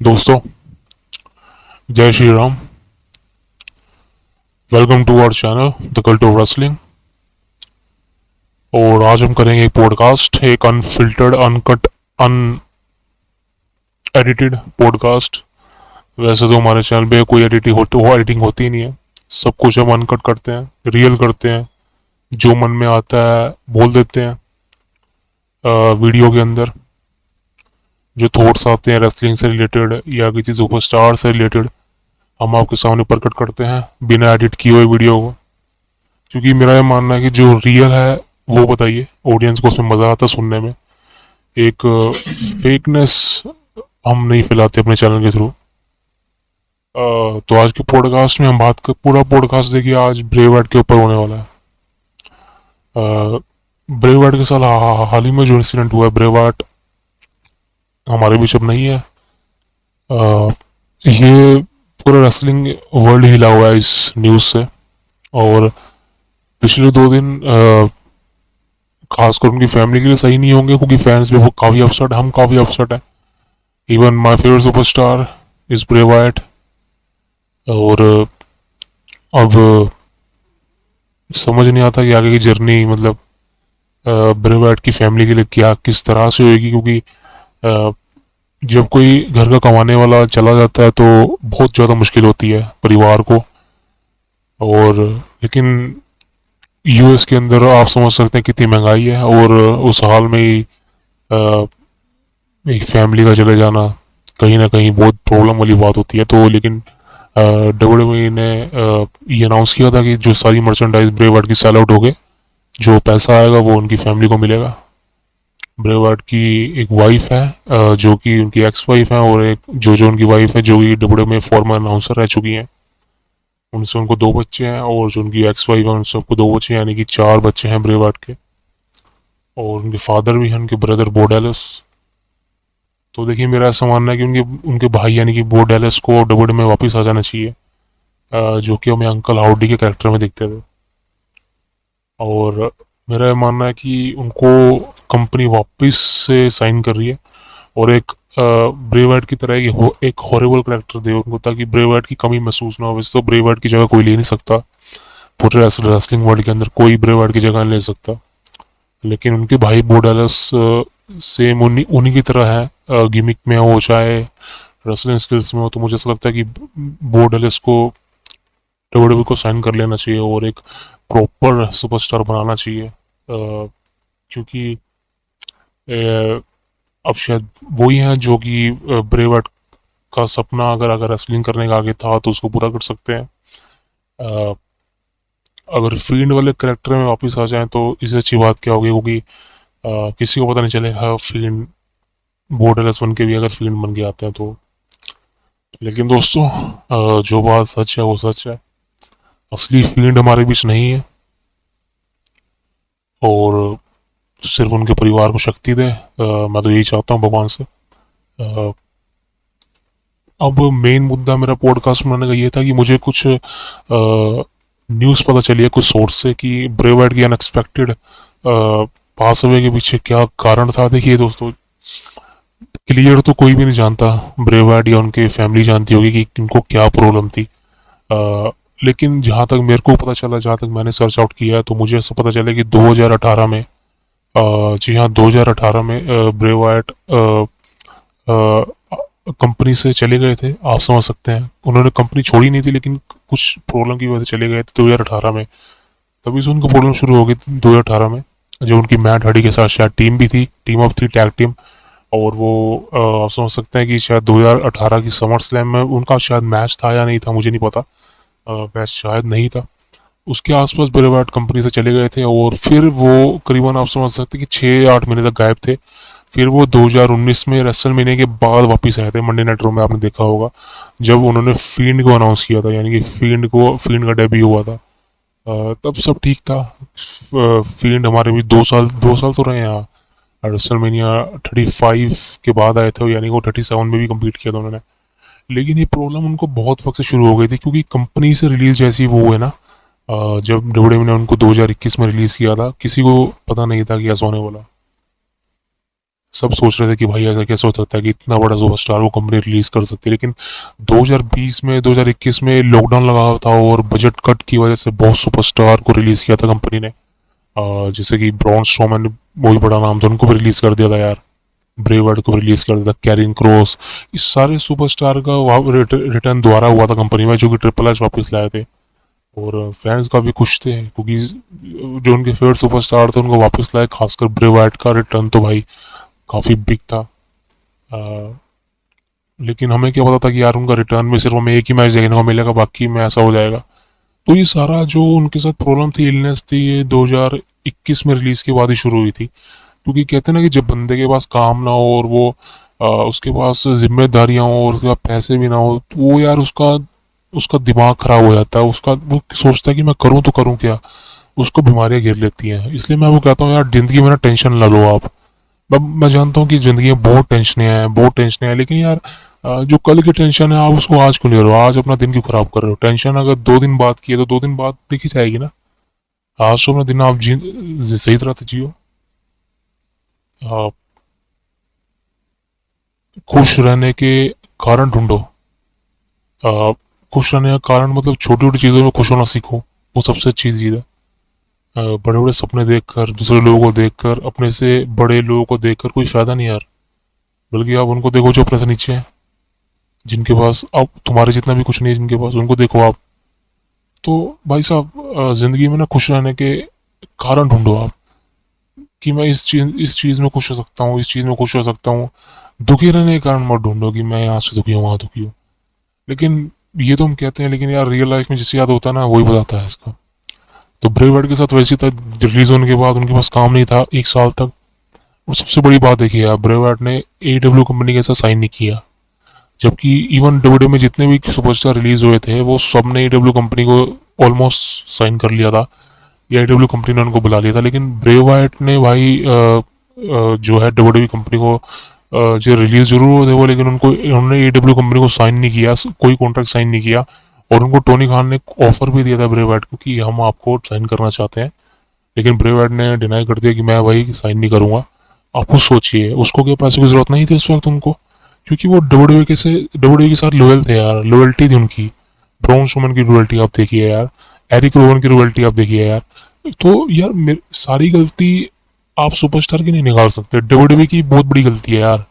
दोस्तों, जय Shri Ram. Welcome to our channel the cult of wrestling. और आज हम करेंगे एक पॉडकास्ट, एक अनफिल्टर्ड, अनकट, अनएडिटेड पॉडकास्ट। वैसे तो हमारे चैनल पे कोई एडिटिंग होती ही नहीं है। सब कुछ हम अनकट करते हैं, रियल करते हैं, जो मन में आता है बोल देते हैं। वीडियो के अंदर जो थॉट्स आते हैं रेसलिंग से रिलेटेड या किसी सुपरस्टार से रिलेटेड, हम आपके सामने प्रकट करते हैं बिना एडिट किए हुए वीडियो को। क्योंकि मेरा ये मानना है कि जो रियल है वो बताइए, ऑडियंस को उसमें मज़ा आता है सुनने में। एक फेकनेस हम नहीं फैलाते अपने चैनल के थ्रू। तो आज के पॉडकास्ट में हम बात कर, पूरा पॉडकास्ट देखिए आज ब्रेव के ऊपर होने वाला है। ब्रेव के साथ हाल ही में जो इंसिडेंट हुआ है, ब्रेव हमारे बीच अब नहीं है। ये पूरा रेसलिंग वर्ल्ड हिला हुआ है इस न्यूज़ से। और पिछले 2 दिन खासकर उनकी फैमिली के लिए सही नहीं होंगे, क्योंकि फैंस भी वो काफ़ी अपसेट, हम काफ़ी अपसेट है। Even my favourite superstar is Bray Wyatt. और अब समझ नहीं आता कि आगे की जर्नी, मतलब ब्रे वाइट की फैमिली के लिए क्या किस तरह से होगी। क्योंकि जब कोई घर का कमाने वाला चला जाता है तो बहुत ज़्यादा मुश्किल होती है परिवार को। और लेकिन यूएस के अंदर आप समझ सकते हैं कितनी महंगाई है, और उस हाल में ही एक फैमिली का चले जाना कहीं ना कहीं बहुत प्रॉब्लम वाली बात होती है। तो लेकिन डब्ल्यूडब्ल्यूई ने ये अनाउंस किया था कि जो सारी मर्चेंडाइज ब्रे वाइट की सेल आउट हो गए, जो पैसा आएगा वो उनकी फैमिली को मिलेगा। ब्रे वाइट की एक वाइफ है जो कि उनकी एक्स वाइफ है, और एक जो उनकी वाइफ है जो कि डब्ल्यूडब्ल्यूई में फॉर्मर अनाउंसर रह चुकी हैं। उनसे उनको 2 बच्चे हैं, और जो उनकी एक्स वाइफ है उन सबको 2 बच्चे, यानी कि 4 बच्चे हैं ब्रे वाइट के। और उनके फादर भी हैं, उनके ब्रदर बो डैलस। तो देखिए, मेरा ऐसा मानना है कि उनके उनके भाई यानी कि बो डैलस को डब्ल्यूडब्ल्यूई में वापस आ जाना चाहिए, जो कि हमें अंकल हाउडी के कैरेक्टर में दिखते थे। और मेरा ये मानना है कि उनको कंपनी वापस से साइन कर रही है, और एक ब्रे वाइट की तरह एक हॉरिबल कैरेक्टर दे उनको, ताकि ब्रे वाइट की कमी महसूस ना हो। वैसे तो ब्रे वाइट की जगह कोई ले नहीं सकता, पूरे रेसलिंग वर्ल्ड के अंदर कोई ब्रे वाइट की जगह नहीं ले सकता। लेकिन उनके भाई बो डैलस सेम उन्हीं की तरह है, गिमिक में हो चाहे रेसलिंग स्किल्स में हो। तो मुझे ऐसा लगता है कि बो डैलस को डब्ल्यूडब्ल्यूई को साइन कर लेना चाहिए और एक प्रॉपर सुपरस्टार बनाना चाहिए। क्योंकि अब शायद वही हैं जो कि ब्रे वाइट का सपना अगर अगर रेसलिंग करने का आगे था तो उसको पूरा कर सकते हैं। अ, अगर फील्ड वाले करेक्टर में वापस आ जाएं तो इससे अच्छी बात क्या होगी, क्योंकि किसी को पता नहीं चलेगा फील्ड बॉर्डरलेस बन के भी अगर फील्ड बन के आते हैं तो। लेकिन दोस्तों, जो बात सच है वो सच है। असली फील्ड हमारे बीच नहीं है, और सिर्फ उनके परिवार को शक्ति दे। मैं तो यही चाहता हूँ भगवान से। अ, अब मेन मुद्दा मेरा पॉडकास्ट बनाने का ये था कि मुझे कुछ न्यूज़ पता चली है कुछ सोर्स से कि ब्रे वाइट की अनएक्सपेक्टेड पास अवे के पीछे क्या कारण था। देखिए दोस्तों, क्लियर तो कोई भी नहीं जानता, ब्रे वाइट या उनके फैमिली जानती होगी कि इनको क्या प्रॉब्लम थी। लेकिन जहाँ तक मेरे को पता चला, जहाँ तक मैंने सर्च आउट किया है, तो मुझे ऐसा पता चला कि 2018 में, जी हाँ 2018 में ब्रे वाइट कंपनी से चले गए थे। आप समझ सकते हैं, उन्होंने कंपनी छोड़ी नहीं थी, लेकिन कुछ प्रॉब्लम की वजह से चले गए थे 2018 में। तभी से उनको प्रॉब्लम शुरू हो गई 2018 में, जो उनकी मैट हार्डी के साथ शायद टीम भी थी, टीम ऑफ 3 टैग टीम। और वो आप समझ सकते हैं कि शायद 2018 की समर स्लैम में उनका शायद मैच था या नहीं था, मुझे नहीं पता। मैच शायद नहीं था। उसके आसपास ब्रे वाइट कंपनी से चले गए थे, और फिर वो करीबन आप समझ सकते हैं कि 6-8 महीने तक गायब थे। फिर वो 2019 में रेसलमेनिया के बाद वापस आए थे मंडे नाइट रो में, आपने देखा होगा जब उन्होंने फील्ड को अनाउंस किया था, यानी कि फील्ड का डेब्यू हुआ था। तब सब ठीक था। फील्ड हमारे भी 2 साल तो रहे यहाँ। रेसलमेनिया 35 के बाद आए थे, यानी कि वो 37 में भी कम्पीट किया था उन्होंने। लेकिन ये प्रॉब्लम उनको बहुत वक्त से शुरू हो गई थी, क्योंकि कंपनी से रिलीज जैसी वो है ना, जब डब्ल्यूडब्ल्यूई ने उनको 2021 में रिलीज़ किया था, किसी को पता नहीं था कि ऐसा होने वाला। सब सोच रहे थे कि भाई ऐसा कैसे हो सकता है कि इतना बड़ा सुपरस्टार वो कंपनी रिलीज कर सकती है, लेकिन 2020 में 2021 में लॉकडाउन लगा था और बजट कट की वजह से बहुत सुपरस्टार को रिलीज किया था कंपनी ने। जैसे कि ब्रॉन स्ट्रोमैन, वही बड़ा नाम था, उनको भी रिलीज कर दिया था यार। ब्रेवर्ड को रिलीज कर दिया था, कैरिंग क्रॉस, इस सारे सुपरस्टार का रिटर्न दोबारा हुआ था कंपनी में, जो कि ट्रिपल एच वापस लाए थे। और फैंस काफ़ी खुश थे क्योंकि जो उनके फेवरेट सुपरस्टार थे उनको वापस लाए, खासकर ब्रेवर्ड का रिटर्न तो भाई काफ़ी बिग था। आ, लेकिन हमें क्या पता था कि यार उनका रिटर्न में सिर्फ हमें एक ही मैच देखने को मिलेगा, बाकी में ऐसा हो जाएगा। तो ये सारा जो उनके साथ प्रॉब्लम थी, इलनेस थी, ये 2021 में रिलीज के बाद ही शुरू हुई थी। क्योंकि कहते हैं ना कि जब बंदे के पास काम ना हो और वो उसके पास जिम्मेदारियां हो और उसके पास पैसे भी ना हो, तो वो यार उसका उसका दिमाग खराब हो जाता है, उसका वो सोचता है कि मैं करूँ तो करूँ क्या। उसको बीमारियां घेर लेती हैं। इसलिए मैं वो कहता हूँ यार, जिंदगी में ना टेंशन ना लो आप। मैं जानता हूँ कि जिंदगी में बहुत टेंशनें हैं, बहुत टेंशनें हैं, लेकिन यार जो कल की टेंशन है आप उसको आज क्यों ले रहे हो? आज अपना दिन क्यों खराब कर रहे हो? टेंशन अगर 2 दिन बाद की है तो 2 दिन बाद देखी जाएगी ना। आज तो अपना दिन आप सही तरह से जियो। आप खुश रहने के कारण ढूंढो। खुश रहने का कारण मतलब छोटी छोटी चीज़ों में खुश होना सीखो, वो सबसे अच्छी चीज़ है। बड़े बड़े सपने देखकर, दूसरे लोगों को देखकर, अपने से बड़े लोगों को देखकर कोई फायदा नहीं यार। बल्कि आप उनको देखो जो अपने से नीचे हैं, जिनके पास अब तुम्हारे जितना भी कुछ नहीं है, जिनके पास, उनको देखो आप। तो भाई साहब, जिंदगी में ना खुश रहने के कारण ढूंढो आप, कि मैं इस चीज़ में खुश हो सकता हूँ, इस चीज़ में खुश हो सकता हूँ। दुखी रहने के कारण मत ढूंढो कि मैं यहाँ से दुखी हूँ, वहाँ दुखी हूँ। लेकिन ये तो हम कहते हैं, लेकिन यार रियल लाइफ में जिससे याद होता है ना वही बताता है इसका। तो ब्रेव वर्ल्ड के साथ वैसे ही था। रिलीज होने के बाद उनके पास काम नहीं था 1 साल तक। और सबसे बड़ी बात देखिए यार, ब्रेव वर्ल्ड ने AEW कंपनी के साथ साइन नहीं किया। जबकि इवन डब्ल्यूडब्ल्यू में जितने भी सुपरस्टार रिलीज हुए थे वो सब ने AEW कंपनी को ऑलमोस्ट साइन कर लिया था, या AEW कंपनी ने उनको बुला लिया था। लेकिन ब्रे वाइट ने भाई जो है डब्ल्यूडब्ल्यू कंपनी को जो रिलीज जरूर हुए थे वो, लेकिन उनको उन्होंने AEW कंपनी को साइन नहीं किया, कोई कॉन्ट्रैक्ट साइन नहीं किया। और उनको टोनी खान ने ऑफर भी दिया था ब्रे वाइट को कि हम आपको साइन करना चाहते हैं, लेकिन ब्रे वाइट ने डिनाई कर दिया कि मैं भाई साइन नहीं करूंगा। आप खुद सोचिए, उसको क्या पैसे की जरूरत नहीं थी उस वक्त उनको, क्योंकि वो डब्ल्यूडब्ल्यू के साथ लॉयल थे यार, लॉयल्टी थी उनकी। ब्राउन स्ट्रोमैन की लॉयल्टी आप देखिए यार, एरिक रोवन की लॉयल्टी आप देखिए यार। तो यार सारी गलती आप सुपरस्टार की नहीं निकाल सकते, डब्ल्यूडब्ल्यू की बहुत बड़ी गलती है यार।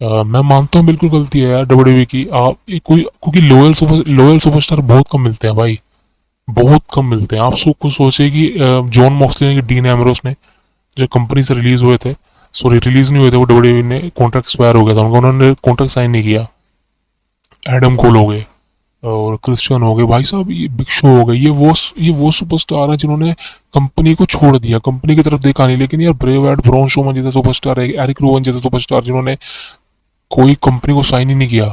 मैं मानता हूँ बिल्कुल गलती है यार डब्ल्यूडब्ल्यू की। आप कोई, क्योंकि लोयल सुपरस्टार बहुत कम मिलते हैं भाई, बहुत कम मिलते हैं। आप कुछ सोचिए कि जॉन मॉक्सली ने, डीन एमरोस ने, जो कंपनी से रिलीज हुए थे, सॉरी रिलीज नहीं हुए थे, वो डब्ल्यूडब्ल्यू ने कॉन्ट्रैक्ट एक्सपायर हो गया था उनका, उन्होंने कॉन्ट्रैक्ट साइन नहीं किया। एडम कोल हो गए और क्रिश्चियन हो गए, भाई साहब ये बिग शो हो गए, ये वो सुपरस्टार है जिन्होंने कंपनी को छोड़ दिया, कंपनी की तरफ देखा नहीं। लेकिन यार ब्रेव एड ब्राउन शोमन जैसे सुपरस्टार है, एरिक रोवन जैसे सुपरस्टार, जिन्होंने कोई कंपनी को साइन ही नहीं किया।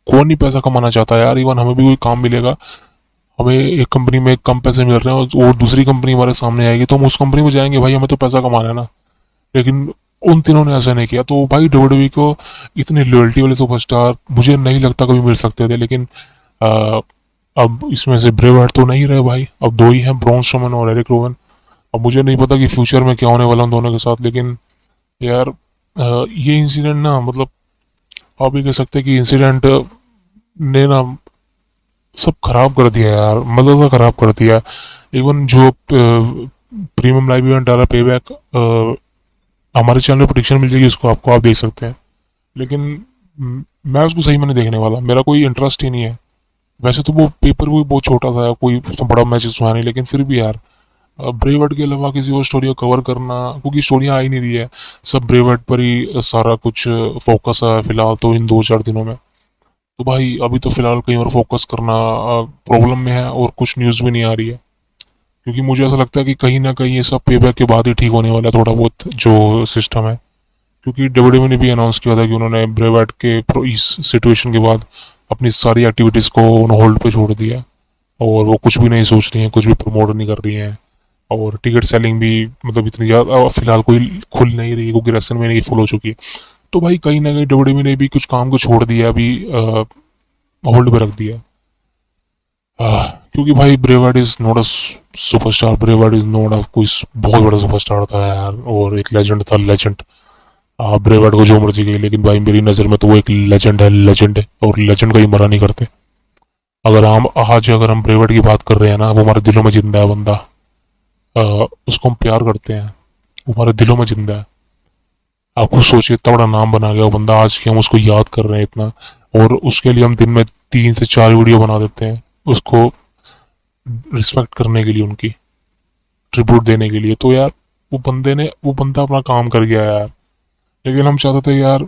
कौन नहीं पैसा कमाना चाहता यार? इवन हमें भी कोई काम मिलेगा, हमें एक कंपनी में कम पैसे मिल रहे हैं और दूसरी कंपनी हमारे सामने आएगी तो हम उस कंपनी में जाएंगे, भाई हमें तो पैसा कमाना है ना। लेकिन उन तीनों ने ऐसा नहीं किया। तो भाई डब्ल्यूडब्ल्यू को इतनी लॉयल्टी वाले सुपरस्टार मुझे नहीं लगता कभी मिल सकते थे। लेकिन आ, अब इसमें से ब्रे वाइट तो नहीं रहे भाई, अब दो ही हैं, ब्रॉन स्ट्रोमैन और एरिक रोवन। अब मुझे नहीं पता कि फ्यूचर में क्या होने वाला उन दोनों के साथ। लेकिन यार ये इंसिडेंट ना, मतलब आप ये कह सकते हैं कि इंसिडेंट ने ना सब खराब कर दिया यार, मतलब खराब कर दिया। इवन जो प्रीमियम लाइव इवेंट आ रहा पे बैक, हमारे चैनल पर प्रोडिक्शन मिल जाएगी उसको, आपको, आप देख सकते हैं। लेकिन मैं उसको सही में नहीं देखने वाला, मेरा कोई इंटरेस्ट ही नहीं है। वैसे तो वो पेपर भी बहुत छोटा था, कोई तो बड़ा मैचेस हुआ नहीं, लेकिन फिर भी यार ब्रेवर्ड के अलावा किसी और स्टोरी को कवर करना, क्योंकि स्टोरियाँ आ ही नहीं रही है, सब ब्रेवर्ड पर ही सारा कुछ फोकस है फिलहाल तो इन 2-4 दिनों में। तो भाई अभी तो फिलहाल कहीं और फोकस करना प्रॉब्लम में है, और कुछ न्यूज़ भी नहीं आ रही है। क्योंकि मुझे ऐसा लगता है कि कहीं ना कहीं ये सब पे बैक के बाद ही ठीक होने वाला है थोड़ा बहुत जो सिस्टम है। क्योंकि डब्ल्यूडब्ल्यू ने भी अनाउंस किया था कि उन्होंने ब्रेवर्ड के इस सिचुएशन के बाद अपनी सारी एक्टिविटीज़ को होल्ड पे छोड़ दिया है, और वो कुछ भी नहीं सोच रही हैं, कुछ भी प्रमोट नहीं कर रही हैं। और टिकट सेलिंग भी मतलब इतनी ज़्यादा फिलहाल कोई खुल नहीं रही है, क्योंकि रेसल में नहीं फुल हो चुकी है। तो भाई कहीं ना कहीं डब्ल्यूडब्ल्यू ने भी कुछ काम को छोड़ दिया, अभी होल्ड पे रख दिया। क्योंकि भाई Brevard is not a superstar, Brevard is not a कोई बहुत बड़ा सुपरस्टार था यार, और एक लेजेंड था, लेजेंड। ब्रेवर्ट को जो मर्जी गई, लेकिन भाई मेरी नज़र में तो वो एक लेजेंड है, लेजेंड है, और लेजेंड कहीं मरा नहीं करते। अगर हम ब्रेवर्ट की बात कर रहे हैं ना, वो हमारे दिलों में जिंदा है बंदा। उसको हम प्यार करते हैं, वो हमारे दिलों में जिंदा है। आप खुद सोचिए, इतना बड़ा नाम बना गया वो बंदा, आज की हम उसको याद कर रहे हैं इतना, और उसके लिए हम दिन में 3 से 4 वीडियो बना देते हैं उसको रिस्पेक्ट करने के लिए, उनकी ट्रिब्यूट देने के लिए। तो यार वो बंदा अपना काम कर गया यार। लेकिन हम चाहते थे यार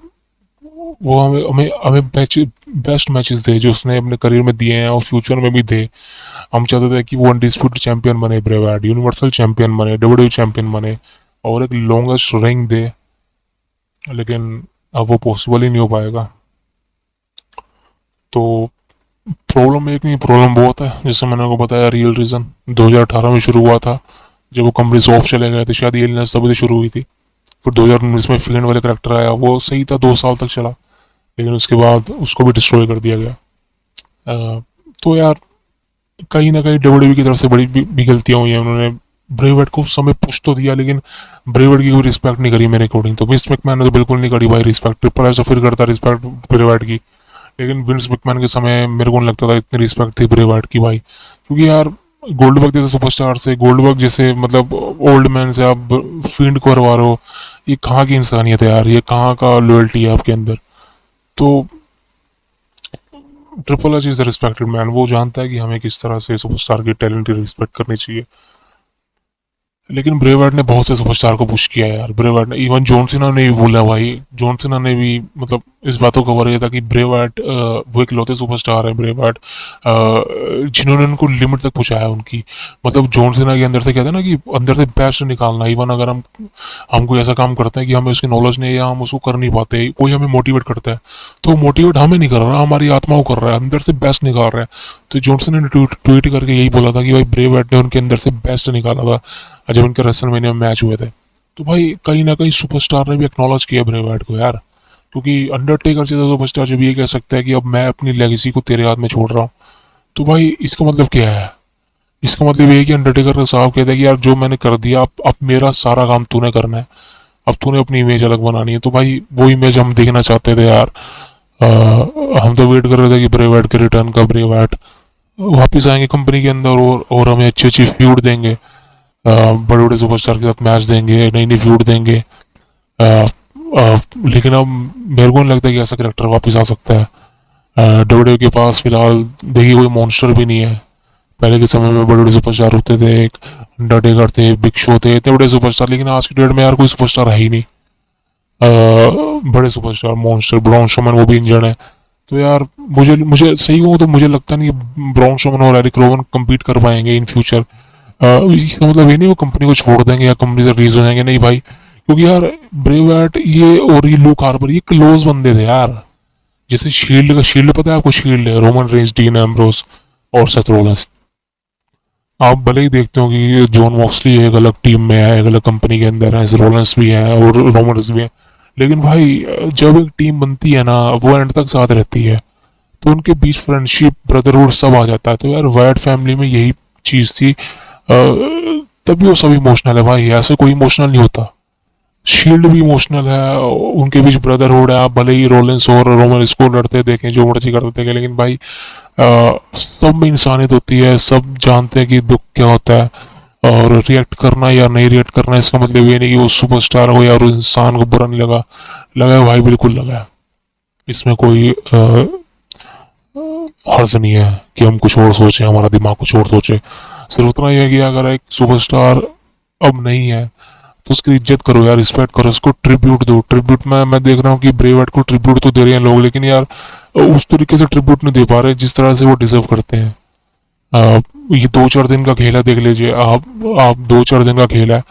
वो हमें हमें हमें बेस्ट मैचेस दे जो उसने अपने करियर में दिए हैं, और फ्यूचर में भी दे। हम चाहते थे कि वो अनडिस्प्यूटेड चैंपियन बने, ब्रेवर्ट यूनिवर्सल चैंपियन बने, डब्ल्यूडब्ल्यूई चैंपियन बने, और एक लॉन्गेस्ट रिंग दे। लेकिन अब वो पॉसिबल ही नहीं हो पाएगा। तो प्रॉब्लम एक नहीं, प्रॉब्लम बहुत है। जैसे मैंने को बताया, रियल रीज़न 2018 में शुरू हुआ था, जब वो कंपनी से ऑफ चले गए थे, शायद ये इलनेस तभी से शुरू हुई थी। फिर 2019 में फिगन वाले करेक्टर आया, वो सही था, 2 साल तक चला, लेकिन उसके बाद उसको भी डिस्ट्रॉय कर दिया गया। तो यार कहीं ना कहीं डब्ल्यूडब्ल्यूई की तरफ से बड़ी भी गलतियाँ हुई हैं। उन्होंने ब्रेवर्ट को उस समय पुश तो दिया, लेकिन ब्रेवर्ट की कोई रिस्पेक्ट नहीं करी मेरे अकॉर्डिंग। तो विंस मैकमैन ने तो बिल्कुल नहीं करी भाई रिस्पेक्ट। ट्रिपल एच तो फिर करता रिस्पेक्ट ब्रेवर्ट की, लेकिन विंस मैकमैन के समय मेरे को नहीं लगता था इतनी रिस्पेक्ट थी ब्रेवर्ट की भाई। क्योंकि यार गोल्डबर्ग जैसे सुपरस्टार से, गोल्डबर्ग जैसे मतलब ओल्ड मैन से आप फील्ड को हरवा रहे हो, ये कहाँ की इंसानियत है यार, ये कहाँ का लॉयल्टी है आपके अंदर। तो triple H is a respected man, वो जानता है कि हमें किस तरह से सुपरस्टार की टैलेंट की रिस्पेक्ट करनी चाहिए। लेकिन ब्रेवर्ट ने बहुत से सुपरस्टार को पुश किया यार। ब्रेवर्ट ने, इवन जॉन सीना ने भी बोला भाई, जॉन सीना ने भी मतलब इस बातों को कवर किया था कि ब्रेवर्ट वो एक लौते सुपरस्टार है, ब्रेवर्ट जिन्होंने उनको लिमिट तक पहुंचाया उनकी। मतलब जॉन सीना के अंदर से कहते हैं ना कि अंदर से बेस्ट निकालना। इवन अगर हम कोई ऐसा काम करते हैं कि हमें उसकी नॉलेज नहीं है या हम उसको कर नहीं पाते, कोई हमें मोटिवेट करता है, तो मोटिवेट हमें नहीं कर रहा, हमारी आत्मा को कर रहा है, अंदर से बेस्ट निकाल रहा है। तो जॉनसन ने ट्वीट करके यही बोला था कि भाई ब्रेवर्ट ने उनके अंदर से बेस्ट निकाला था जब उनके रेसलमेनिया में मैच हुए थे। तो भाई कहीं ना कहीं सुपरस्टार ने भी एक्नॉलेज किया ब्रेवर्ट को यार। क्योंकि अंडरटेकर जैसा सुपरस्टार जब ये कह सकता है कि अब मैं अपनी लेगेसी को तेरे हाथ में छोड़ रहा हूँ, तो भाई इसका मतलब क्या है? इसका मतलब ये है कि अंडरटेकर का साहब कहता है कि यार जो मैंने कर दिया, अब मेरा सारा काम तूने करना है, अब तूने अपनी इमेज अलग बनानी है। तो भाई वो इमेज हम देखना चाहते थे यार। हम तो वेट कर रहे थे कि ब्रेवर्ट के रिटर्न का, ब्रेवर्ट वापस आएंगे कंपनी के अंदर, और हमें अच्छी अच्छी फ्यूड देंगे, बड़े बड़े सुपरस्टार के साथ मैच देंगे, नई नई फ्यूड देंगे। लेकिन अब मेरे को नहीं लगता कि ऐसा करेक्टर वापस आ सकता है। डब्ल्यूडब्ल्यूई के पास फिलहाल देखिए कोई मॉन्स्टर भी नहीं है। पहले के समय में बड़े बड़े सुपरस्टार होते थे, एक अंडरटेकर थे, बिग शो थे, इतने बड़े सुपरस्टार। लेकिन आज की डेट में यार कोई सुपरस्टार है ही नहीं। बड़े सुपरस्टार मॉन्स्टर ब्राउन स्ट्रोमैन, वो भी इंजर्ड है। तो यार मुझे मुझे सही कहूँ तो मुझे लगता नहीं ब्राउन स्ट्रोमैन और एरिक रोवन कम्पीट कर पाएंगे इन फ्यूचर। इसका मतलब ये नहीं वो कंपनी को छोड़ देंगे या कंपनी से रिलीज हो जाएंगे, नहीं भाई। क्योंकि यार ब्रेवर्ट ये और ये लूक हार्बर ये क्लोज बंदे थे यार। जैसे शील्ड पता है आपको? शील्ड है रोमन रेंज, डीन एम्ब्रोस और सेथ रोलिंस। आप भले ही देखते हो कि जॉन मॉक्सली एक अलग टीम में है, एक अलग कंपनी के अंदर है, रोलेंस भी है और रोमन भी है, लेकिन भाई जब एक टीम बनती है ना, वो एंड तक साथ रहती है। तो उनके बीच फ्रेंडशिप, ब्रदरहुड सब आ जाता है। तो यार वाइट फैमिली में यही चीज़ थी, तभी वो सब इमोशनल है भाई, ऐसे कोई इमोशनल नहीं होता। शील्ड भी इमोशनल है, उनके बीच ब्रदरहुड है। आप भले ही रोलेंस और रोमन इसको लड़ते देखें, जो मर्जी करते देखें, लेकिन भाई सब में इंसानियत होती है, सब जानते हैं कि दुख क्या होता है। और रिएक्ट करना या नहीं रिएक्ट करना इसका मतलब ये नहीं कि वो सुपरस्टार हो या उस इंसान को बुरा नहीं लगा। लगा है भाई, बिल्कुल लगा है। इसमें कोई हर्ज नहीं है कि हम कुछ और सोचें, हमारा दिमाग कुछ और सोचे। सिर्फ उतना ही है कि अगर एक सुपरस्टार अब नहीं है तो उसकी इज्जत करो यार, रिस्पेक्ट करो, उसको ट्रिब्यूट दो। ट्रिब्यूट में मैं देख रहा हूँ कि ब्रेवर्ट को ट्रिब्यूट तो दे रहे हैं लोग, लेकिन यार उस तरीके से ट्रिब्यूट नहीं दे पा रहे जिस तरह से वो डिजर्व करते हैं। ये 2-4 दिन का खेल है, देख लीजिए आप 2-4 दिन का खेल है,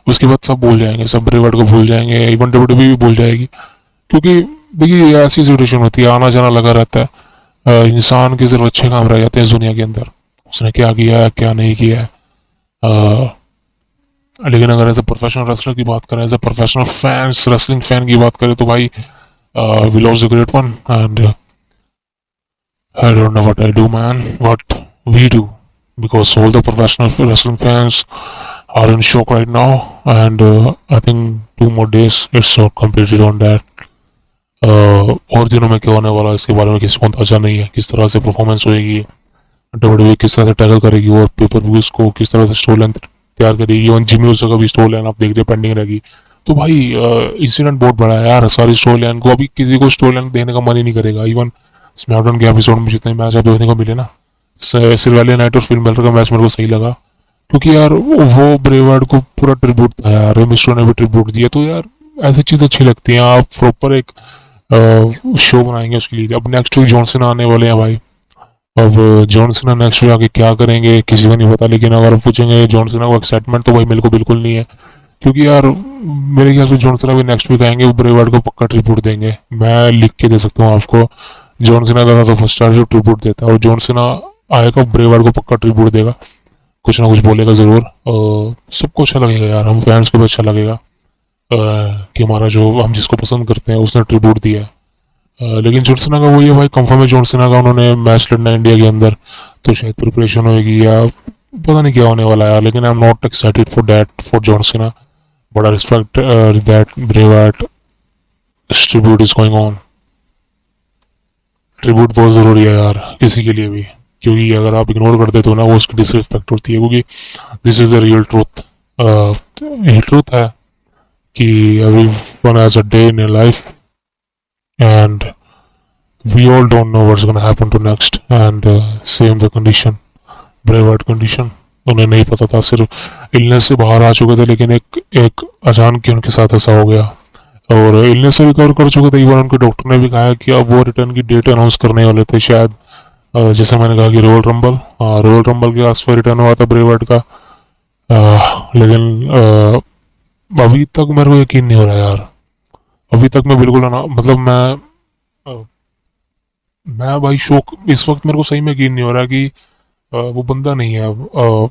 उसके बाद सब भूल जाएंगे, सब ब्रेवर्ट को भूल जाएंगे, इवन डब्ल्यूडब्ल्यूई भी भूल जाएगी। क्योंकि देखिए ये ऐसी सिचुएशन होती है, आना जाना लगा रहता है। इंसान के सिर्फ अच्छे काम रह जाते हैं इस दुनिया के अंदर, उसने क्या किया है क्या नहीं किया है। लेकिन अगर एज अ प्रोफेशनल रेसलर की बात करें, as a professional fans, wrestling fan की बात करें, तो भाई we lost the great one, and I don't know what I do man, what we do, because all the professional wrestling fans are in shock right now, and I think 2 more days it's not completed on that. और दिनों में क्या होने वाला है इसके बारे में किसी को अंदाजा नहीं है, किस तरह से परफॉर्मेंस होएगी, डब्ल्यूडब्ल्यूई किस तरह से टैकल करेगी और पेपर व्यूज को किस तरह से स्टोरी लाइन तैयार करेगी। इवन जिमी ऊसो का भी स्टोरी लाइन आप देख रहे हो पेंडिंग रहेगी। तो भाई इंसिडेंट बहुत बड़ा है यार, सारी स्टोरी लाइन को अभी किसी को स्टोरी लाइन देने का मन ही नहीं करेगा। इवन स्मैकडाउन के एपिसोड में जितने मैच आप देखने को मिले ना, सिल्वेलिया नाइट और फिल्म बेलर का मैच मेरे को सही लगा, क्योंकि यार वो ब्रेवर्ड को पूरा ट्रिब्यूट था यार, मिस्टर ने भी ट्रिब्यूट दिया। तो यार ऐसी चीज़ अच्छी लगती है, आप प्रॉपर एक शो बनाएंगे उसके लिए। अब नेक्स्ट वीक जॉनसन आने वाले हैं भाई, अब जॉनसन नेक्स्ट वीक आके क्या करेंगे किसी को नहीं पता, लेकिन अगर पूछेंगे जॉनसन को एक्साइटमेंट तो भाई मेरे को बिल्कुल नहीं है, क्योंकि यार मेरे ख्याल से जॉनसन अभी नेक्स्ट वीक आएंगे, वो ब्रेवर्ड को पक्का ट्रिब्यूट देंगे। मैं लिख के दे सकता हूँ आपको, जॉनसन दादा तो फर्स्ट स्टार से ट्रिब्यूट देता है, और जॉनसन आएगा ब्रेवर्ड को पक्का ट्रिब्यूट देगा, कुछ ना कुछ बोलेगा ज़रूर। सबको अच्छा लगेगा यार, हम फैंस को भी अच्छा लगेगा कि हमारा जो हम जिसको पसंद करते हैं उसने ट्रिब्यूट दिया है। लेकिन जॉनसन का वही है भाई, कंफर्म है जॉनसन का उन्होंने मैच लड़ना इंडिया के अंदर, तो शायद प्रिपरेशन होगी या पता नहीं क्या होने वाला है, लेकिन I am not excited for that for Johnson. बड़ा respect that Brevard tribute is going on. Tribute बहुत ज़रूरी है यार किसी के लिए भी, क्योंकि अगर आप इग्नोर कर देते हो ना वो उसकी डिसरिस्पेक्ट होती है, क्योंकि this is a real truth. यही ट्रूथ है कि every one has a day in a life and we all don't know what's gonna happen to next, and same the condition Brevard condition, उन्हें नहीं पता था, सिर्फ इलनेस से बाहर आ चुके थे, लेकिन एक अचानक ही उनके साथ ऐसा हो गया और इलनेस से रिकवर कर चुके थे। इवन उनके डॉक्टर ने भी कहा कि अब वो रिटर्न की डेट अनाउंस करने वाले थे शायद, जैसे मैंने कहा कि रॉयल रंबल के आसपास रिटर्न हुआ था ब्रेवर्ड का। लेकिन अभी तक मेरे को यकीन नहीं हो रहा यार, अभी तक मैं बिल्कुल ना, मतलब मैं भाई शौक इस वक्त मेरे को सही में यकीन नहीं हो रहा कि वो बंदा नहीं है अब,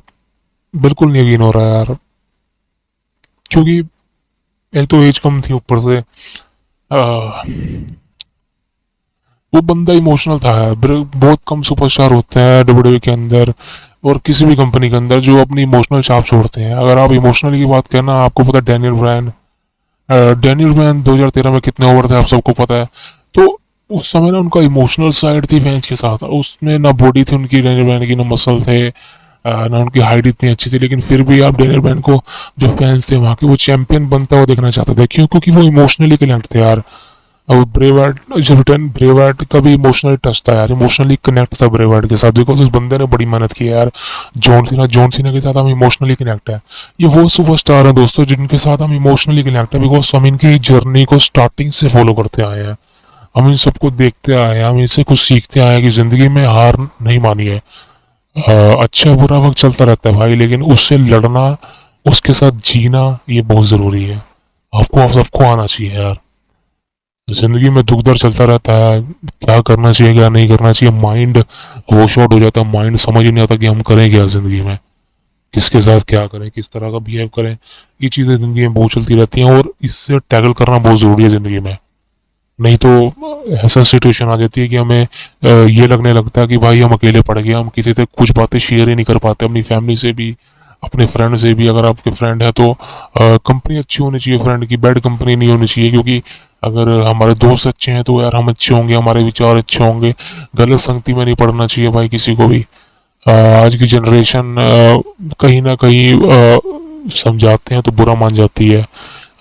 बिल्कुल नहीं यकीन हो रहा यार, क्योंकि एक तो एज कम थी, ऊपर से वो बंदा इमोशनल था। बहुत कम सुपरस्टार होते हैं डब्ल्यूडब्ल्यूई के अंदर और किसी भी कंपनी के अंदर जो अपनी इमोशनल छाप छोड़ते हैं। अगर आप इमोशनली की बात करना, आपको पता है डैनियल ब्रायन 2013 में कितने ओवर थे आप सबको पता है। तो उस समय ना उनका इमोशनल साइड थी फैंस के साथ, उसमें ना बॉडी थी उनकी डैनियल ब्रायन की, ना मसल थे, ना उनकी हाइट इतनी अच्छी थी, लेकिन फिर भी आप डैनियल ब्रायन को जो फैंस थे वहाँ के, वो चैंपियन बनता हुआ देखना चाहते थे। क्यों? क्योंकि वो इमोशनली कनेक्ट थे यार। और ब्रेवर्ड का भी इमोशनली टच था यार, इमोशनली कनेक्ट था ब्रेवर्ड के साथ, बिकॉज उस बंदे ने बड़ी मेहनत की है यार। जॉन सीना के साथ हम इमोशनली कनेक्ट है। ये वो सुपरस्टार है दोस्तों जिनके साथ हम इमोशनली कनेक्ट है, बिकॉज हम इनकी जर्नी को स्टार्टिंग से फॉलो करते आए हैं, हम इन सबको देखते आए हैं, हम इनसे कुछ सीखते आए हैं कि ज़िंदगी में हार नहीं मानी है। अच्छा बुरा वक्त चलता रहता है भाई, लेकिन उससे लड़ना, उसके साथ जीना ये बहुत ज़रूरी है। आपको सबको आना चाहिए यार। जिंदगी में दुख दर्द चलता रहता है, क्या करना चाहिए क्या नहीं करना चाहिए, माइंड वॉश आउट हो जाता है, माइंड समझ ही नहीं आता कि हम करें क्या ज़िंदगी में, किसके साथ क्या करें, किस तरह का बिहेव करें। ये चीज़ें ज़िंदगी में बहुत चलती रहती हैं और इससे टैकल करना बहुत ज़रूरी है ज़िंदगी में। नहीं तो ऐसा सिचुएशन आ जाती है कि हमें ये लगने लगता है कि भाई हम अकेले पड़ गए, हम किसी से कुछ बातें शेयर ही नहीं कर पाते, अपनी फैमिली से भी, अपने फ्रेंड से भी। अगर आपके फ्रेंड है तो कंपनी अच्छी होनी चाहिए, फ्रेंड की बैड कंपनी नहीं होनी चाहिए, क्योंकि अगर हमारे दोस्त अच्छे हैं तो यार हम अच्छे होंगे, हमारे विचार अच्छे होंगे। गलत संगति में नहीं पड़ना चाहिए भाई किसी को भी। आज की जनरेशन कहीं ना कहीं समझाते हैं तो बुरा मान जाती है।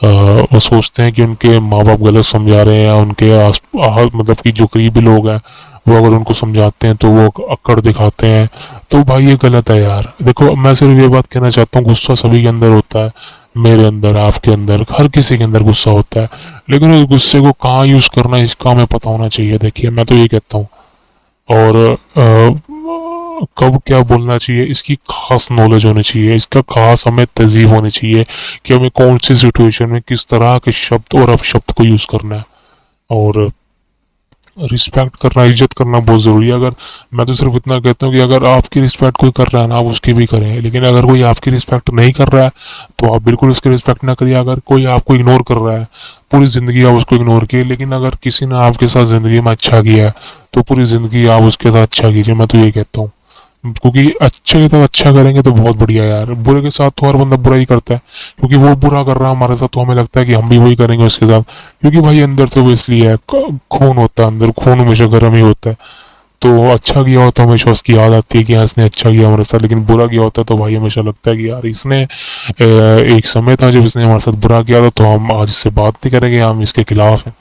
वो सोचते हैं कि उनके माँ बाप गलत समझा रहे हैं, या उनके मतलब कि जो करीबी लोग हैं वो अगर उनको समझाते हैं तो वो अकड़ दिखाते हैं। तो भाई ये गलत है यार। देखो मैं सिर्फ ये बात कहना चाहता हूँ, गुस्सा सभी के अंदर होता है, मेरे अंदर, आपके अंदर, हर किसी के अंदर गुस्सा होता है, लेकिन उस गुस्से को कहाँ यूज़ करना है इसका हमें पता होना चाहिए। देखिए मैं तो ये कहता हूँ, और कब क्या बोलना चाहिए इसकी खास नॉलेज होनी चाहिए, इसका खास हमें तहजीब होनी चाहिए कि हमें कौन सी सिचुएशन में किस तरह के शब्द और अपशब्द को यूज़ करना है। और रिस्पेक्ट करना, इज्जत करना बहुत ज़रूरी है। अगर मैं तो सिर्फ इतना कहता हूँ कि अगर आपकी रिस्पेक्ट कोई कर रहा है ना, आप उसकी भी करें, लेकिन अगर कोई आपकी रिस्पेक्ट नहीं कर रहा है तो आप बिल्कुल उसकी रिस्पेक्ट ना करिए। अगर कोई आपको इग्नोर कर रहा है, पूरी ज़िंदगी आप उसको इग्नोर किए, लेकिन अगर किसी ने आपके साथ ज़िंदगी में अच्छा किया है तो पूरी ज़िंदगी आप उसके साथ अच्छा कीजिए। मैं तो ये कहता हूँ, क्योंकि अच्छे के साथ अच्छा करेंगे तो बहुत बढ़िया यार, बुरे के साथ तो हर बंदा बुरा ही करता है, क्योंकि वो बुरा कर रहा है हमारे साथ तो हमें लगता है कि हम भी वही करेंगे उसके साथ। क्योंकि भाई अंदर से वो इसलिए है, खून होता है अंदर, खून हमेशा गर्म ही होता है। तो अच्छा किया होता है हमेशा उसकी याद आती है कि हाँ इसने अच्छा किया हमारे साथ, लेकिन बुरा किया होता है तो भाई हमेशा लगता है कि यार इसने एक समय था जब इसने हमारे साथ बुरा किया था, तो हम आज इससे बात नहीं करेंगे, हम इसके खिलाफ हैं।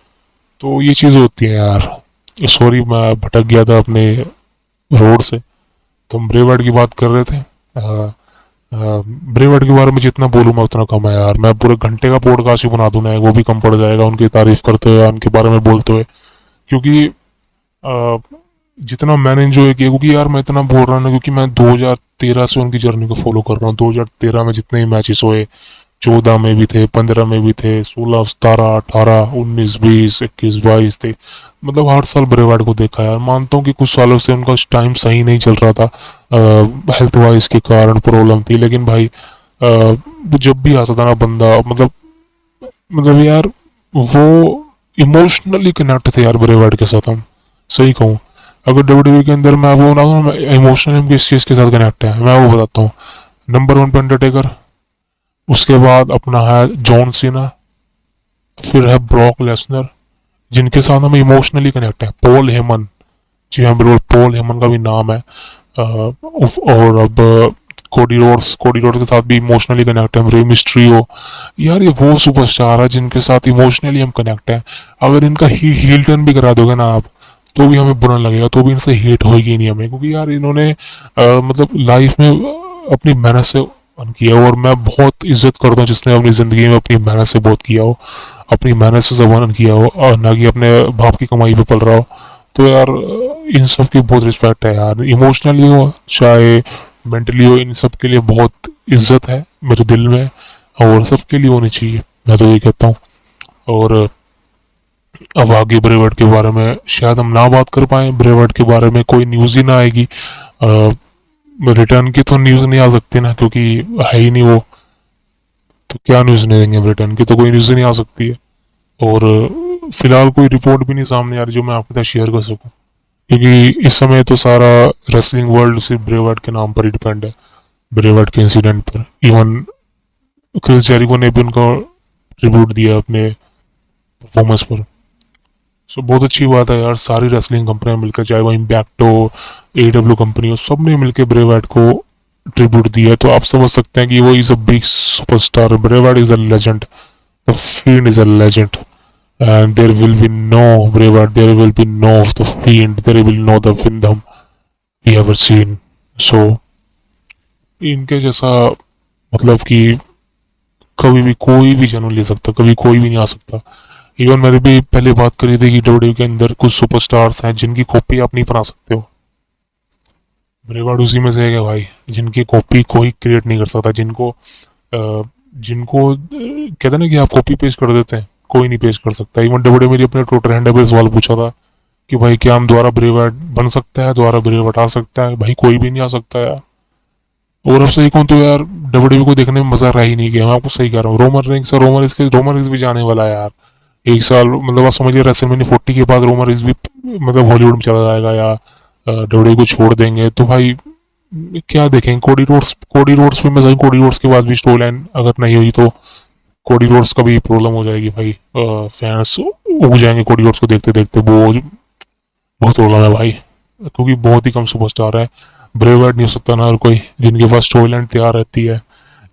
तो ये चीज़ होती है यार। सॉरी मैं भटक गया था अपने रोड से। तो हम ब्रेवर्ड की बात कर रहे थे। ब्रेवर्ड के बारे में जितना बोलूँ मैं उतना कम है यार, मैं पूरे घंटे का पॉडकास्ट ही बना दूँ ना, वो भी कम पड़ जाएगा उनकी तारीफ करते हुए, उनके बारे में बोलते हुए। क्योंकि अ, जितना मैंने एंजॉय किया, क्योंकि यार मैं इतना बोल रहा हूँ ना, क्योंकि मैं 2013 से उनकी जर्नी को फॉलो कर रहा हूँ। 2013 में जितने ही मैचेस हुए, 14 में भी थे, 15 में भी थे, 16, 17, 18, 19, 20, 21, 22 थे। मतलब हर साल ब्रेवार्ड को देखा यार। मानता हूँ कि कुछ सालों से उनका टाइम सही नहीं चल रहा था, हेल्थ वाइज के कारण प्रॉब्लम थी, लेकिन भाई वो जब भी आता था ना बंदा, मतलब यार वो इमोशनली कनेक्ट थे यार ब्रेवार्ड के साथ हम। सही कहूँ, अगर डब्ल्यूडब्ल्यूई के अंदर मैं वो ना इमोशनली हम किस चीज़ के साथ कनेक्ट है, मैं वो बताता हूँ। नंबर 1 पे अंडरटेकर, उसके बाद अपना है जॉन सीना, फिर है ब्रॉक लेसनर, जिनके साथ हम इमोशनली कनेक्ट है। पॉल हेमन, जी हाँ बिल्कुल, पॉल हेमन का भी नाम है। और अब कोडी रोड्स के साथ भी इमोशनली कनेक्ट है। रे मिस्ट्रियो, यार ये वो सुपरस्टार है जिनके साथ इमोशनली हम कनेक्ट हैं। अगर इनका हील टर्न भी करा दोगे ना आप, तो भी हमें बुरा लगेगा, तो भी इनसे हेट होगी नहीं हमें, क्योंकि यार इन्होंने मतलब लाइफ में अपनी मेहनत से अर्न किया हो। और मैं बहुत इज्जत करता हूँ जिसने अपनी ज़िंदगी में अपनी मेहनत से बहुत किया हो, अपनी मेहनत से सब अर्न किया हो, और ना कि अपने बाप की कमाई पे पल रहा हो। तो यार इन सब की बहुत रिस्पेक्ट है यार, इमोशनली हो चाहे मेंटली हो, इन सब के लिए बहुत इज्जत है मेरे दिल में, और सबके लिए होनी चाहिए, मैं तो ये कहता हूँ। और अब आगे ब्रेवर्ड के बारे में शायद हम ना बात कर पाए, ब्रेवर्ड के बारे में कोई न्यूज़ ही ना आएगी। रिटर्न की तो न्यूज़ नहीं आ सकती ना, क्योंकि है ही नहीं वो, तो क्या न्यूज़ नहीं देंगे, ब्रिटेन की तो कोई न्यूज़ ही नहीं आ सकती है। और फिलहाल कोई रिपोर्ट भी नहीं सामने आ रही जो मैं आपके साथ शेयर कर सकूं, क्योंकि इस समय तो सारा रेसलिंग वर्ल्ड सिर्फ ब्रेवर्ड के नाम पर ही डिपेंड है, ब्रेवर्ड के इंसिडेंट पर। इवन क्रिस जेरिको ने भी उनको ट्रिब्यूट दिया अपने परफॉर्मेंस पर। सो बहुत अच्छी बात है यार, सारी रेसलिंग कंपनियां मिलकर, चाहे वो इम्पैक्ट हो, AEW कंपनी हो, सब ने मिलकर ब्रेवर्ड को ट्रिब्यूट दिया है। तो आप समझ सकते हैं कि वो is a big superstar, Brevard is a legend, the field is a legend, and there will be no Braveheart, there will be no of the Fiend, there will no the Windham we ever seen. So इनके जैसा मतलब कि कभी भी कोई भी जन्म ले सकता, कभी कोई भी नहीं आ सकता। इवन मैंने भी पहले बात करी थी कि डब्ल्यू के अंदर कुछ सुपरस्टार्स हैं जिनकी कॉपी आप नहीं बना सकते हो। ब्रेवहार्ट उसी में से है भाई, जिनकी कॉपी कोई क्रिएट नहीं कर सकता, जिनको कहते हैं ना कि आप कॉपी पेस्ट कर देते हैं, कोई नहीं पेस्ट कर सकता। इवन डब्ल्यू मेरी अपने ट्विटर हैंडल पे सवाल पूछा था कि भाई क्या हम दोबारा ब्रेवहार्ट बन सकता है, दोबारा ब्रेवहार्ट आ सकता है? भाई कोई भी नहीं आ सकता यार। और अब सही कहूँ तो यार डब्ल्यू को देखने में मजा रह ही नहीं गया, मैं आपको सही कह रहा हूँ। रोमन रिंग्स भी जाने वाला है यार, एक साल, मतलब आप समझिए रेसलमेनिया 40 के बाद रोमन रिंग्स भी मतलब हॉलीवुड में चला जाएगा, या डब्ल्यू को छोड़ देंगे। तो भाई क्या देखेंगे? कोडी रोड्स पे मैं सही, कोडी रोड्स के बाद भी स्टोरी लाइन अगर नहीं हुई तो कोडी रोड्स का भी प्रॉब्लम हो जाएगी भाई। फैंस उग जाएंगे कोडी रोड्स को देखते देखते, वो बहुत प्रॉब्लम है भाई, क्योंकि बहुत ही कम सुपरस्टार है। ब्रेवर्ड नहीं हो सकता ना हर कोई, जिनके पास स्टोरी लाइन तैयार रहती है।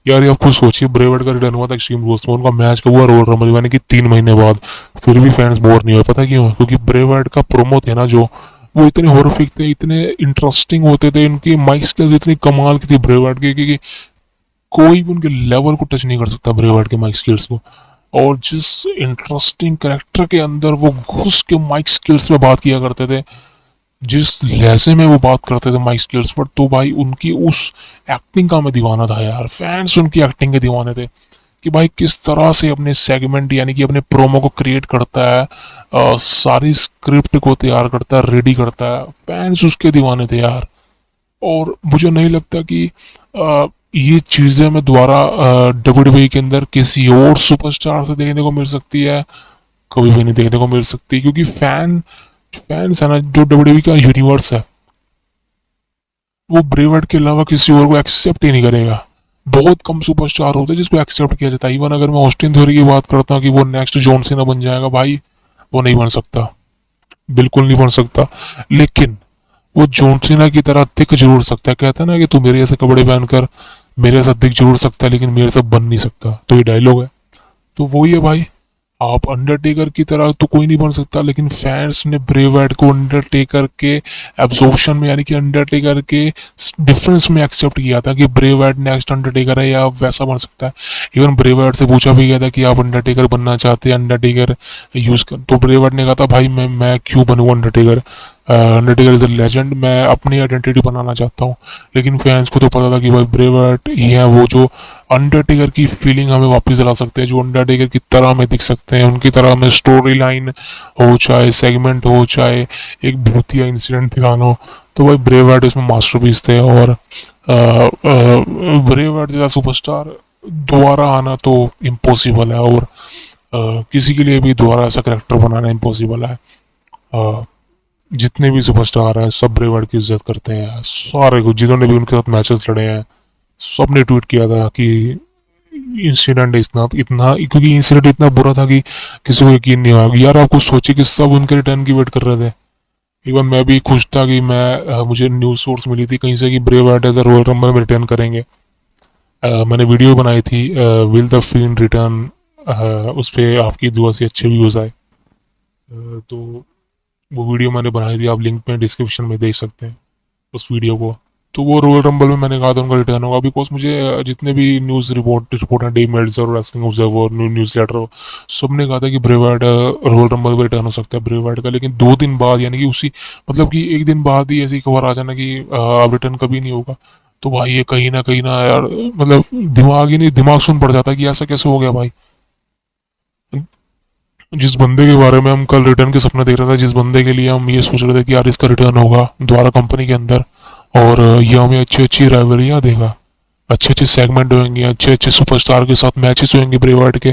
यार ये आप खुद सोचिए, ब्रेवर्ड का रिटर्न हुआ था एक्सट्रीम रूल्स में, उनका मैच का हुआ रोयल रंबल, यानी कि 3 महीने बाद, फिर भी फैंस बोर नहीं हुए। पता क्यों? क्योंकि ब्रेवर्ड का प्रोमो थे ना जो, वो इतने हॉरिफिक थे, इतने इंटरेस्टिंग होते थे, इनकी माइक स्किल्स इतनी कमाल की थी ब्रेवर्ड की, कि कोई भी उनके लेवल को टच नहीं कर सकता ब्रेवर्ड के माइक स्किल्स को। और जिस इंटरेस्टिंग करेक्टर के अंदर वो घुस के माइक स्किल्स में बात किया करते थे, जिस लहजे में वो बात करते थे माइक स्किल्स पर, तो भाई उनकी उस एक्टिंग का मैं दीवाना था यार। फैंस उनकी एक्टिंग के दीवाने थे, कि भाई किस तरह से अपने सेगमेंट यानी कि अपने प्रोमो को क्रिएट करता है, सारी स्क्रिप्ट को तैयार करता है, रेडी करता है। फैंस उसके दीवाने थे यार। और मुझे नहीं लगता कि ये चीज़ें मैं दोबारा डब्ल्यूडब्ल्यूई के अंदर किसी और सुपरस्टार से देखने को मिल सकती है, कभी भी नहीं देखने को मिल सकती, क्योंकि फैंस है ना, जो डब्ल्यूडब्ल्यूई का यूनिवर्स है, वो ब्रेवर्ट के अलावा किसी और को एक्सेप्ट ही नहीं करेगा। बहुत कम सुपरस्टार होते हैं जिसको एक्सेप्ट किया जाता है। इवन अगर मैं ऑस्टिन थ्योरी की बात करता हूँ कि वो नेक्स्ट जॉन सीना बन जाएगा, भाई वो नहीं बन सकता, बिल्कुल नहीं बन सकता। लेकिन वो जॉन सीना की तरह दिख जरूर सकता है। कहता है ना कि तू मेरे जैसे कपड़े पहनकर मेरे साथ दिख जरूर सकता है लेकिन मेरे साथ बन नहीं सकता, तो ये डायलॉग है। तो वही है भाई, आप अंडरटेकर की तरह तो कोई नहीं बन सकता, लेकिन फैंस ने ब्रे वाइट को अंडरटेकर के एब्जॉर्प्शन में, यानी कि अंडरटेकर के डिफरेंस में एक्सेप्ट किया था कि ब्रे वाइट नेक्स्ट अंडरटेकर है या वैसा बन सकता है। इवन ब्रे वाइट से पूछा भी गया था कि आप अंडरटेकर बनना चाहते हैं, अंडरटेकर यूज कर, तो ब्रे वाइट ने कहा था भाई मैं क्यों बनूँ Undertaker, Undertaker is a legend, मैं अपनी आइडेंटिटी बनाना चाहता हूँ। लेकिन फैंस को तो पता था कि भाई ब्रे वाइट ही है वो जो अंडरटेकर की फीलिंग हमें वापस दिला सकते हैं, जो अंडरटेकर की तरह में दिख सकते हैं, उनकी तरह में स्टोरी लाइन हो, चाहे सेगमेंट हो, चाहे एक भूतिया इंसिडेंट दिखाना हो। तो भाई ब्रे वाइट उसमें मास्टरपीस थे। और ब्रे वाइट जैसा सुपरस्टार दोबारा आना तो इम्पॉसिबल है, और किसी के लिए भी दोबारा ऐसा करेक्टर बनाना इम्पॉसिबल है। जितने भी सुपरस्टार हैं सब ब्रे वाइट की इज्जत करते हैं, सारे को जिन्होंने भी उनके साथ मैचेस लड़े हैं सब ने ट्वीट किया था कि इंसिडेंट इतना इतना, क्योंकि इंसिडेंट इतना बुरा था कि किसी को यकीन नहीं हुआ। यार आपको सोचे कि सब उनके रिटर्न की वेट कर रहे थे। इवन मैं भी खुश था कि मुझे न्यूज़ सोर्स मिली थी कहीं से कि Bray Wyatt as a Royal Rumble में रिटर्न करेंगे। मैंने वीडियो बनाई थी विल द फिन रिटर्न, उस पर आपकी दुआ से अच्छे व्यूज़ आए। तो वो वीडियो मैंने बनाई थी, आप लिंक में डिस्क्रिप्शन में देख सकते हैं उस वीडियो को। तो वो रॉयल रंबल में मैंने कहा था उनका रिटर्न होगा, बिकॉज मुझे जितने भी न्यूज़ रिपोर्टर डे मेल्स और रेसलिंग ऑब्जर्वर न्यूज़ लेटर सब ने कहा था कि ब्रे वाइट रॉयल रंबल में रिटर्न हो सकता है ब्रे वाइट का। लेकिन 2 दिन बाद, यानी कि उसी मतलब कि एक दिन बाद ही ऐसी खबर आ जाना कि अब रिटर्न कभी नहीं होगा, तो भाई ये कहीं ना यार मतलब दिमाग ही नहीं, दिमाग सुन पड़ जाता है कि ऐसा कैसे हो गया भाई। जिस बंदे के बारे में हम कल रिटर्न के सपने देख रहे थे, जिस बंदे के लिए हम ये सोच रहे थे कि यार इसका रिटर्न होगा दोबारा कंपनी के अंदर, और ये हमें अच्छी अच्छी राइवलरियाँ देगा, अच्छे अच्छे सेगमेंट होंगे, अच्छे अच्छे सुपरस्टार के साथ मैचेस होंगे ब्रे वाइट के,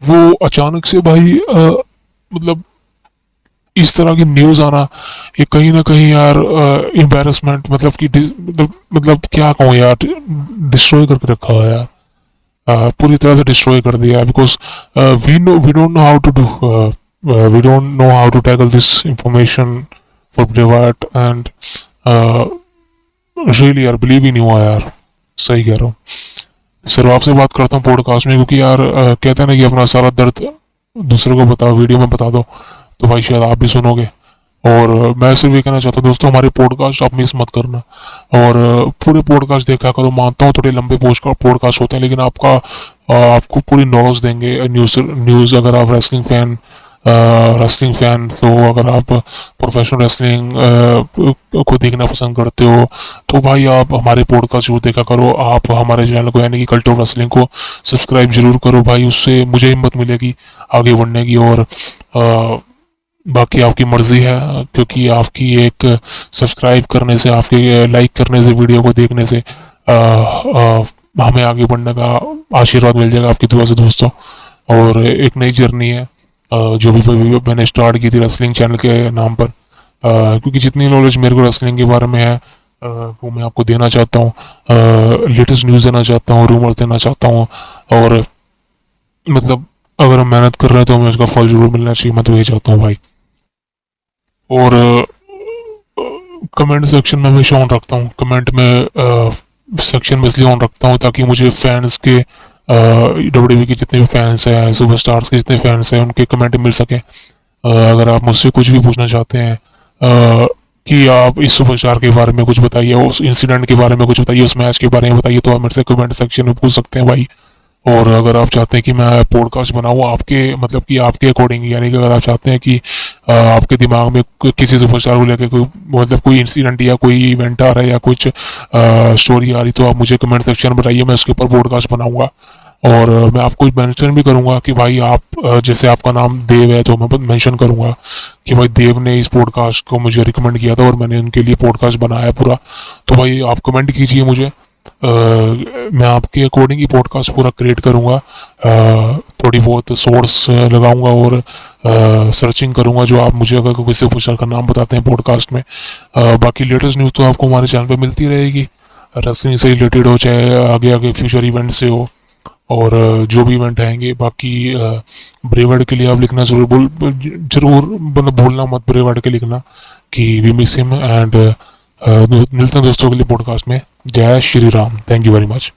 वो अचानक से भाई मतलब इस तरह की न्यूज़ आना, ये कहीं ना कहीं यार एम्बेरसमेंट, मतलब कि मतलब क्या कहूँ यार, डिस्ट्रॉय करके रखा हुआ है यार। पूरी तरह से डिस्ट्रॉय कर दिया, because we don't know how to do, we don't know how to tackle this information for Bray Wyatt, and really यार बिलीव ही नहीं हुआ यार। सही कह रहा हूँ सर, आपसे बात करता हूँ पॉडकास्ट में, क्योंकि यार कहते हैं ना कि अपना सारा दर्द दूसरे को बताओ, वीडियो में बता दो, तो भाई शायद आप भी सुनोगे। और मैं सिर्फ ये कहना चाहता हूँ दोस्तों, हमारे पॉडकास्ट आप मिस मत करना, और पूरे पॉडकास्ट देखा करो। मानता हूँ थोड़े लंबे पॉडकास्ट होते हैं, लेकिन आपको पूरी नॉलेज देंगे न्यूज़। अगर आप रेसलिंग फैन, तो अगर आप प्रोफेशनल रेसलिंग को देखना पसंद करते हो, तो भाई आप हमारे पॉडकास्ट जरूर देखा करो। आप हमारे चैनल को, यानी कि कल्ट ऑफ रेसलिंग को सब्सक्राइब जरूर करो भाई, उससे मुझे हिम्मत मिलेगी आगे बढ़ने की। और बाकी आपकी मर्ज़ी है, क्योंकि आपकी एक सब्सक्राइब करने से, आपके लाइक करने से, वीडियो को देखने से हमें आगे बढ़ने का आशीर्वाद मिल जाएगा आपकी दुआ से दोस्तों। और एक नई जर्नी है जो भी मैंने स्टार्ट की थी रेसलिंग चैनल के नाम पर, क्योंकि जितनी नॉलेज मेरे को रेसलिंग के बारे में है वो मैं आपको देना चाहता हूँ, लेटेस्ट न्यूज़ देना चाहता हूँ, रूमर्स देना चाहता हूँ। और मतलब अगर हम मेहनत कर रहे हैं तो हमें उसका फल जरूर मिलना चाहिए, मैं तो यही चाहता हूँ भाई। और कमेंट सेक्शन में हमेशा ऑन रखता हूँ, कमेंट में सेक्शन में इसलिए ऑन रखता हूँ ताकि मुझे फैंस के डब्ल्यूडब्ल्यूई के जितने भी फैंस हैं, सुपरस्टार्स के जितने फैंस हैं, उनके कमेंट मिल सके। अगर आप मुझसे कुछ भी पूछना चाहते हैं कि आप इस सुपरस्टार के बारे में कुछ बताइए, उस इंसिडेंट के बारे में कुछ बताइए, उस मैच के बारे में बताइए, तो आप मेरे से कमेंट सेक्शन में पूछ सकते हैं भाई। और अगर आप चाहते हैं कि मैं पॉडकास्ट बनाऊँ आपके, मतलब कि आपके अकॉर्डिंग, यानी कि अगर आप चाहते हैं कि आपके दिमाग में किसी सुपरस्टार को लेकर कोई, मतलब कोई इंसिडेंट या कोई इवेंट आ रहा है या कुछ स्टोरी आ रही, तो आप मुझे कमेंट सेक्शन में बताइए, मैं उसके ऊपर पॉडकास्ट बनाऊँगा। और मैं आपको मेंशन भी करूँगा कि भाई आप जैसे आपका नाम देव है, तो मैं मेंशन करूँगा कि भाई देव ने इस पॉडकास्ट को मुझे रिकमेंड किया था और मैंने उनके लिए पॉडकास्ट बनाया पूरा। तो भाई आप कमेंट कीजिए मुझे, मैं आपके अकॉर्डिंग ही पॉडकास्ट पूरा क्रिएट करूँगा। थोड़ी बहुत सोर्स लगाऊंगा और सर्चिंग करूँगा, जो आप मुझे अगर किसी पूछा का नाम बताते हैं पॉडकास्ट में। बाकी लेटेस्ट न्यूज़ तो आपको हमारे चैनल पे मिलती रहेगी, रेसलिंग से रिलेटेड हो चाहे आगे आगे फ्यूचर इवेंट से हो, और जो भी इवेंट आएंगे। बाकी ब्रेवर्ड के लिए आप लिखना जरूर मतलब भूलना मत ब्रेवर्ड के लिखना कि वी मिस हिम। एंड मिलते हैं दोस्तों के लिए पॉडकास्ट में। जय Shri Ram. Thank you very much.